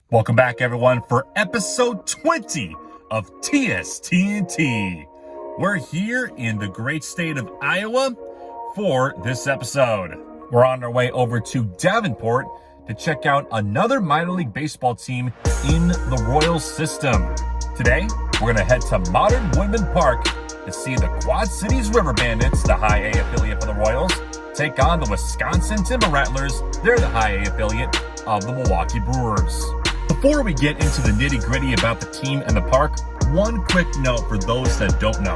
Welcome back, everyone, for episode 20 of TSTNT. We're here in the great state of Iowa for this episode. We're on our way over to Davenport to check out another minor league baseball team in the Royals system. Today, we're going to head to Modern Woodman Park to see the Quad Cities River Bandits, the High A affiliate for the Royals, take on the Wisconsin Timber Rattlers. They're the High A affiliate of the Milwaukee Brewers. Before we get into the nitty-gritty about the team and the park, one quick note for those that don't know.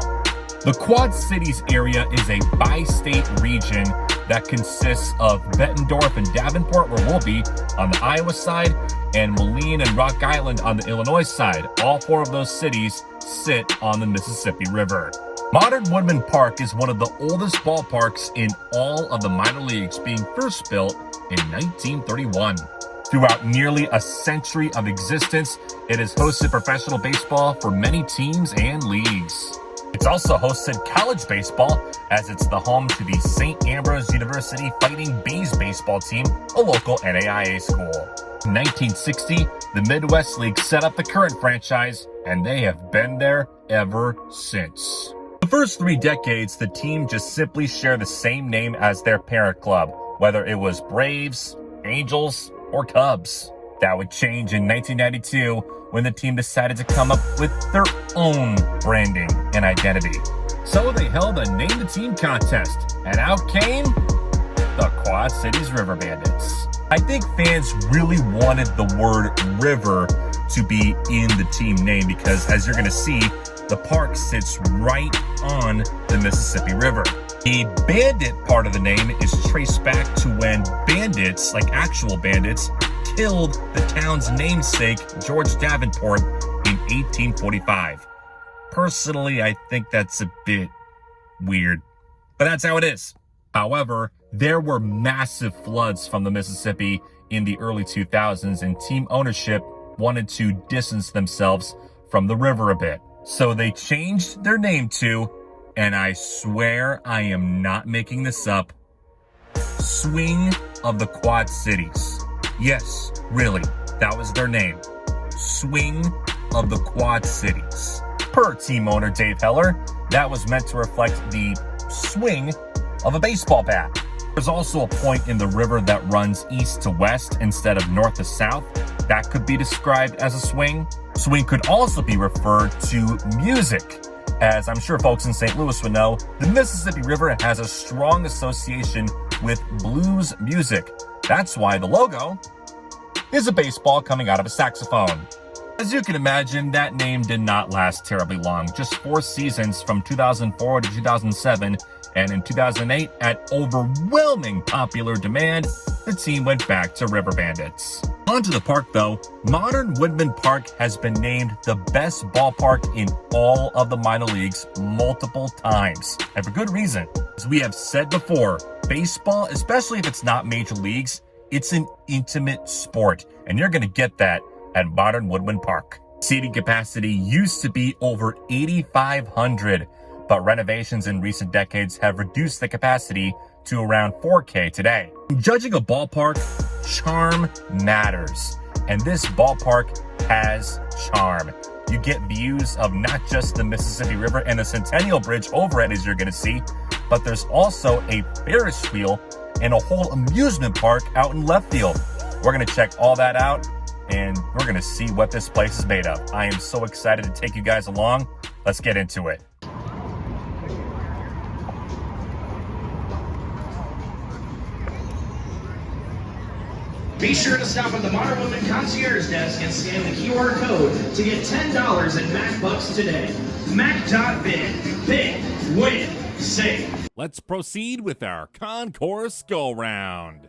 The Quad Cities area is a bi-state region that consists of Bettendorf and Davenport, where we'll be on the Iowa side, and Moline and Rock Island on the Illinois side. All four of those cities sit on the Mississippi River. Modern Woodman Park is one of the oldest ballparks in all of the minor leagues, being first built in 1931. Throughout nearly a century of existence, it has hosted professional baseball for many teams and leagues. It's also hosted college baseball, as it's the home to the St. Ambrose University Fighting Bees baseball team, a local NAIA school. In 1960, the Midwest League set up the current franchise, and they have been there ever since. The first 3 decades, the team just simply shared the same name as their parent club, whether it was Braves, Angels, or Cubs. That would change in 1992 when the team decided to come up with their own branding and identity. So they held a Name the Team contest, and out came the Quad Cities River Bandits. I think fans really wanted the word river to be in the team name because, as you're going to see, the park sits right on the Mississippi River. The bandit part of the name is traced back to when bandits, like actual bandits, killed the town's namesake, George Davenport, in 1845. Personally, I think that's a bit weird, but that's how it is. However, there were massive floods from the Mississippi in the early 2000s, and team ownership wanted to distance themselves from the river a bit. So they changed their name to, and I swear I am not making this up, Swing of the Quad Cities. Yes, really, that was their name. Swing of the Quad Cities. Per team owner Dave Heller, that was meant to reflect the swing of a baseball bat. There's also a point in the river that runs east to west instead of north to south. That could be described as a swing. Swing could also be referred to music. As I'm sure folks in St. Louis would know, the Mississippi River has a strong association with blues music. That's why the logo is a baseball coming out of a saxophone. As you can imagine, that name did not last terribly long. Just 4 seasons from 2004 to 2007, and in 2008, at overwhelming popular demand, the team went back to River Bandits. Onto the park though, Modern Woodman Park has been named the best ballpark in all of the minor leagues multiple times, and for good reason. As we have said before, baseball, especially if it's not major leagues, it's an intimate sport, and you're going to get that at Modern Woodman Park. Seating capacity used to be over 8,500, but renovations in recent decades have reduced the capacity to around 4K today. Judging a ballpark, charm matters, and this ballpark has charm. You get views of not just the Mississippi River and the Centennial Bridge over it, as you're going to see, but there's also a Ferris wheel and a whole amusement park out in left field. We're going to check all that out, and we're going to see what this place is made of. I am so excited to take you guys along. Let's get into it. Be sure to stop at the Modern Woodman Concierge Desk and scan the QR code to get $10 in Mac Bucks today. Mac.bin. Big. Win. Save. Let's proceed with our Concourse go-round.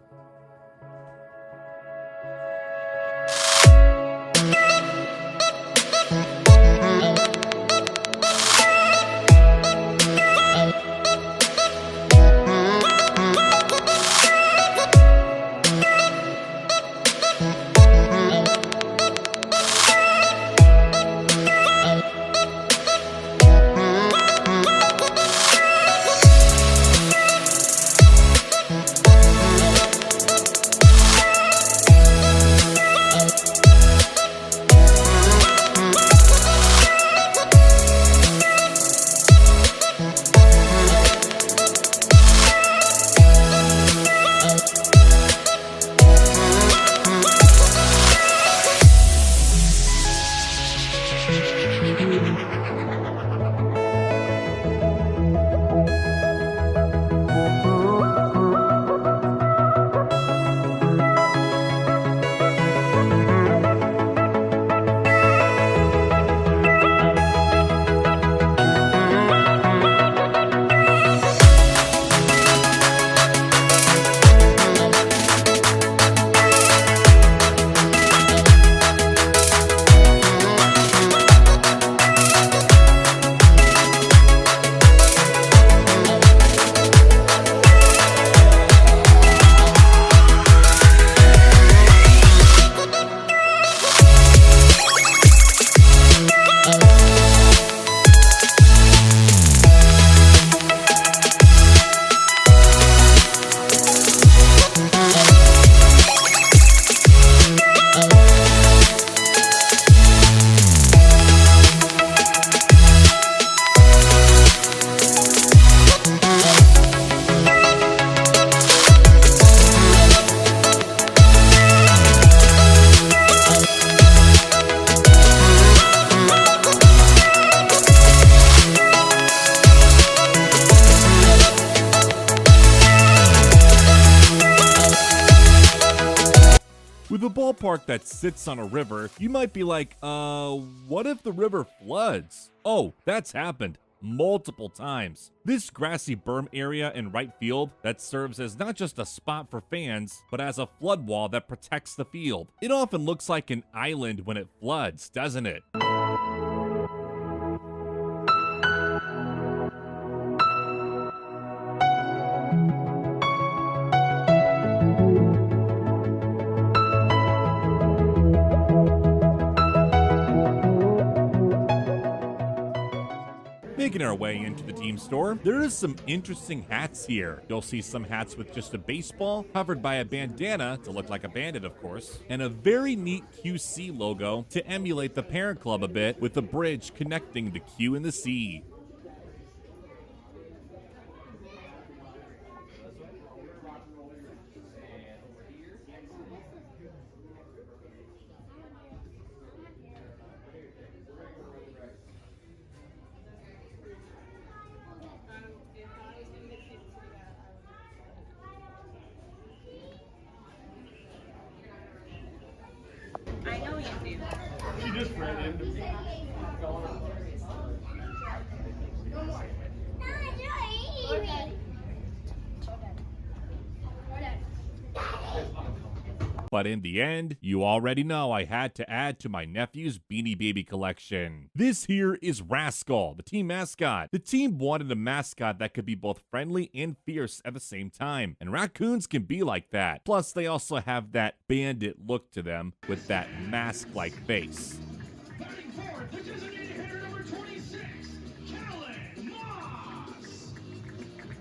With a ballpark that sits on a river, you might be like, what if the river floods? Oh, that's happened multiple times. This grassy berm area in right field that serves as not just a spot for fans, but as a flood wall that protects the field. It often looks like an island when it floods, doesn't it? Making our way into the team store, there is some interesting hats here. You'll see some hats with just a baseball, covered by a bandana to look like a bandit, of course, and a very neat QC logo to emulate the parent club a bit with a bridge connecting the Q and the C. I know you do. She just ran into me. But in the end, you already know I had to add to my nephew's Beanie Baby collection. This here is Rascal, the team mascot. The team wanted a mascot that could be both friendly and fierce at the same time, and raccoons can be like that. Plus, they also have that bandit look to them with that mask-like face. Batting fourth, the designated hitter number 26, Kellen Moss.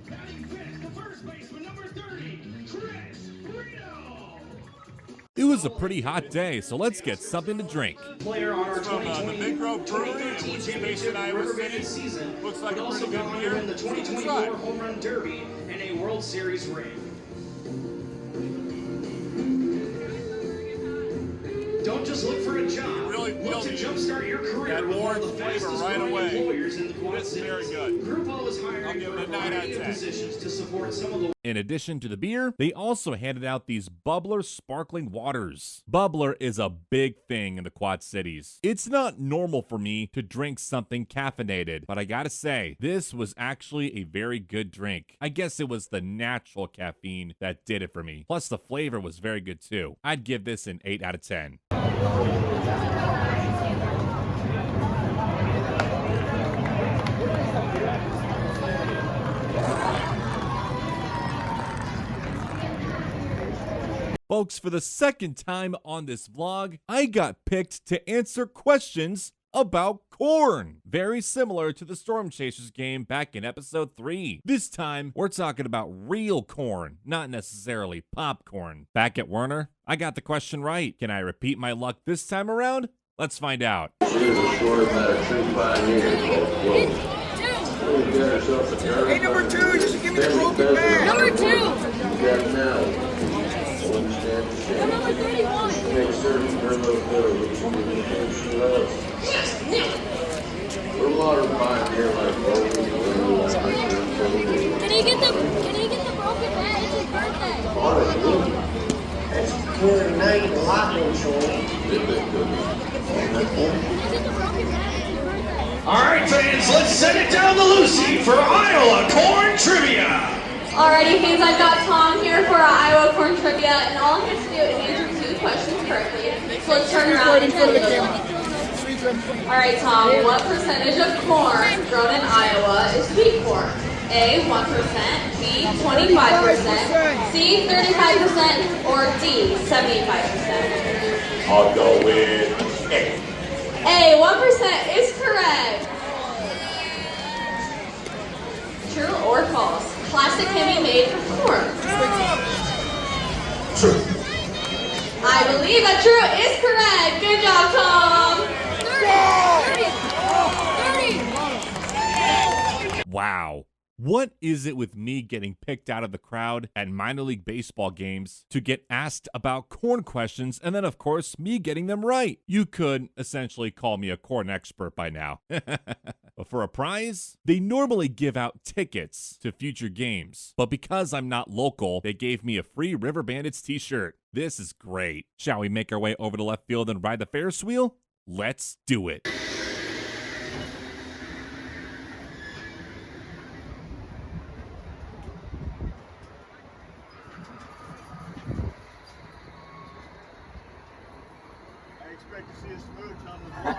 Batting fifth, the first baseman number 30, Chris Reno. It was a pretty hot day, so let's get something to drink. Player on our From the Big Grove Brewery, 2013 which is based championship in Iowa River City. Bandits season, Looks like but a also pretty good gone beer. in the 2024 Try. Home Run Derby and a World Series ring. Don't just look for a job. really Look to feel jumpstart your career that with one of orange the flavor fastest right growing away. employers in the Quad This is very Cities. good. Grupo is I'll hiring give for it a a 9 out variety of of 10. positions to support some of the In addition to the beer, they also handed out these Bubbler sparkling waters. Bubbler is a big thing in the Quad Cities. It's not normal for me to drink something caffeinated, but I gotta say, this was actually a very good drink. I guess it was the natural caffeine that did it for me. Plus, the flavor was very good too. I'd give this an 8 out of 10. Folks, for the second time on this vlog, I got picked to answer questions about corn. Very similar to the Storm Chasers game back in episode 3. This time, we're talking about real corn, not necessarily popcorn. Back at Werner, I got the question right. Can I repeat my luck this time around? Let's find out. She was a short amount of true pioneer. Hey, number 2, just give me the broken bag. Number 2. You got it now. Understand the shit. Number 31. Make certain her little girl that you give me the things she loves. We're a modern pioneer like both. Can he get the broken bag? It's his birthday. That's clear night life insurance. Can he get the broken bag? It's his birthday. All right, fans, let's send it down to Lucy for Iowa Corn Trivia. Alrighty, fans, I've got Tom here for our Iowa Corn Trivia, and all I have to do is answer 2 questions correctly. So let's turn around and fill this one. Alright, Tom, what percentage of corn grown in Iowa is sweet corn? A, 1%, B, 25%, C, 35%, or D, 75%? I'll go with A. A, 1% is correct. True or false? Plastic can be made from corn. True. I believe that true is correct. Good job, Tom. 30. Wow. What is it with me getting picked out of the crowd at minor league baseball games to get asked about corn questions and then, of course, me getting them right? You could essentially call me a corn expert by now. But for a prize, they normally give out tickets to future games. But because I'm not local, they gave me a free River Bandits t-shirt. This is great. Shall we make our way over to left field and ride the Ferris wheel? Let's do it. I expect to see a smooch on the ball.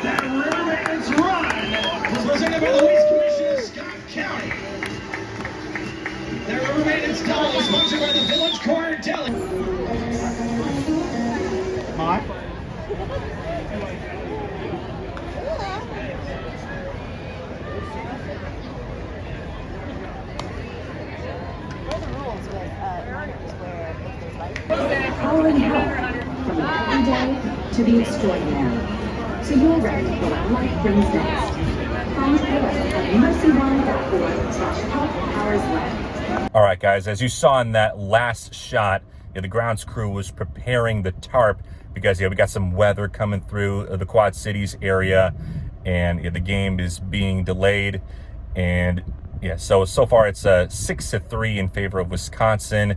That River Bandits run was presented by the Waste Commission of Scott County. That River Bandits double is sponsored by the Village Corner Deli. Following help from the everyday to the extraordinary. So you're ready for what life brings next. Find help at mercyone.org/help-hours-left. All right, guys, as you saw in that last shot, the grounds crew was preparing the tarp because we got some weather coming through the Quad Cities area, and the game is being delayed. And so far it's 6-3 in favor of Wisconsin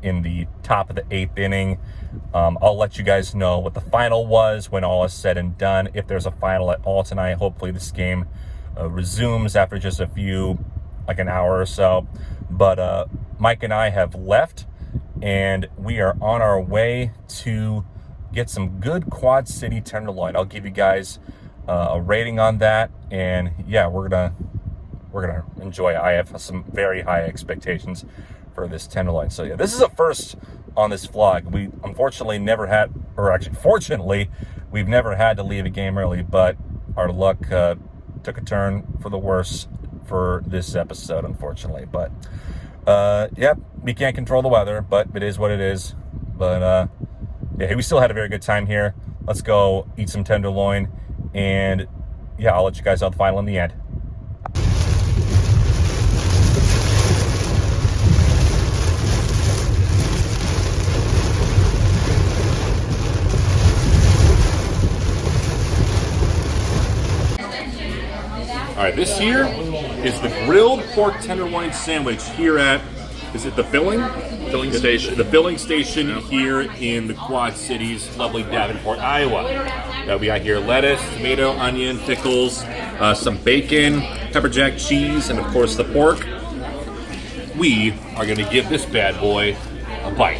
in the top of the 8th inning. I'll let you guys know what the final was when all is said and done, if there's a final at all tonight. Hopefully this game resumes after just a few, like an hour or so. But Mike and I have left, and we are on our way to get some good Quad City Tenderloin. I'll give you guys a rating on that, and we're gonna enjoy it. I have some very high expectations for this Tenderloin. So this is a first on this vlog. We unfortunately never had, or actually fortunately, we've never had to leave a game early, but our luck took a turn for the worse for this episode, unfortunately. But we can't control the weather, but it is what it is. But we still had a very good time here. Let's go eat some Tenderloin, and I'll let you guys know the final in the end. All right, this here is the grilled pork tenderloin sandwich here at, is it the filling station? The filling station here in the Quad Cities, lovely Davenport, Iowa. We got here lettuce, tomato, onion, pickles, some bacon, pepper jack cheese, and of course the pork. We are going to give this bad boy a bite.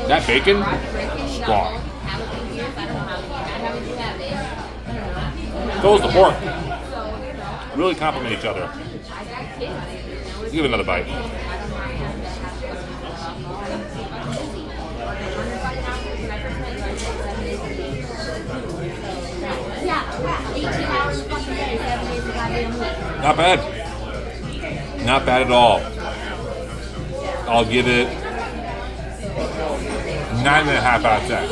That bacon, strong. So is the pork. Really complement each other. Give it another bite. Not bad. Not bad at all. I'll give it 9.5 out of 10.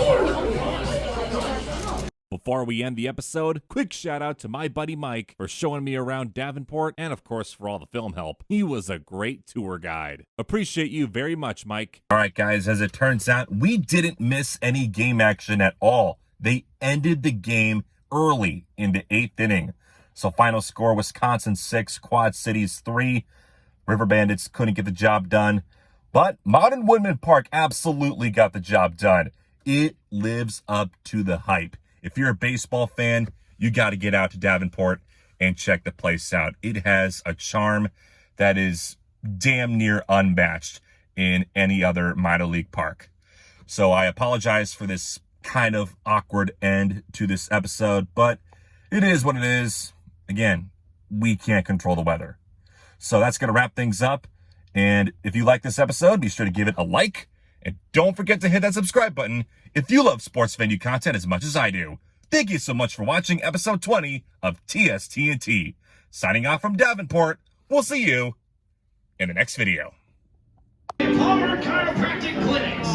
Before we end the episode, quick shout out to my buddy Mike for showing me around Davenport and of course for all the film help. He was a great tour guide. Appreciate you very much, Mike. All right, guys, as it turns out, we didn't miss any game action at all. They ended the game early in the 8th inning. So final score, Wisconsin 6, Quad Cities 3. River Bandits couldn't get the job done. But Modern Woodman Park absolutely got the job done. It lives up to the hype. If you're a baseball fan, you got to get out to Davenport and check the place out. It has a charm that is damn near unmatched in any other minor league park. So I apologize for this kind of awkward end to this episode, but it is what it is. Again, we can't control the weather. So that's going to wrap things up. And if you like this episode, be sure to give it a like. And don't forget to hit that subscribe button if you love sports venue content as much as I do. Thank you so much for watching episode 20 of TSTNT. Signing off from Davenport. We'll see you in the next video. Palmer Chiropractic Clinics.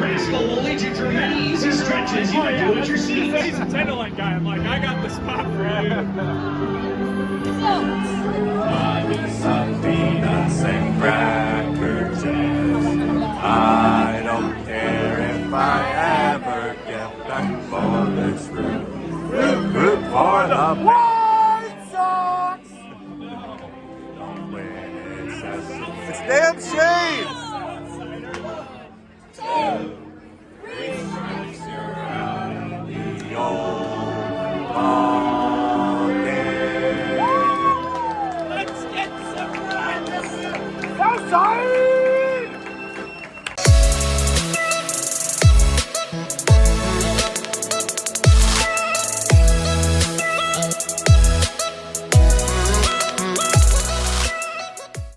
Rascal will lead you through many easy stretches you can do at your seat. He's a Tenderloin guy. I'm like, I got the spot for Peanuts and cracker jams. I don't care if I ever get back for this root. Root for the White Sox. Don't win, it's a damn shame.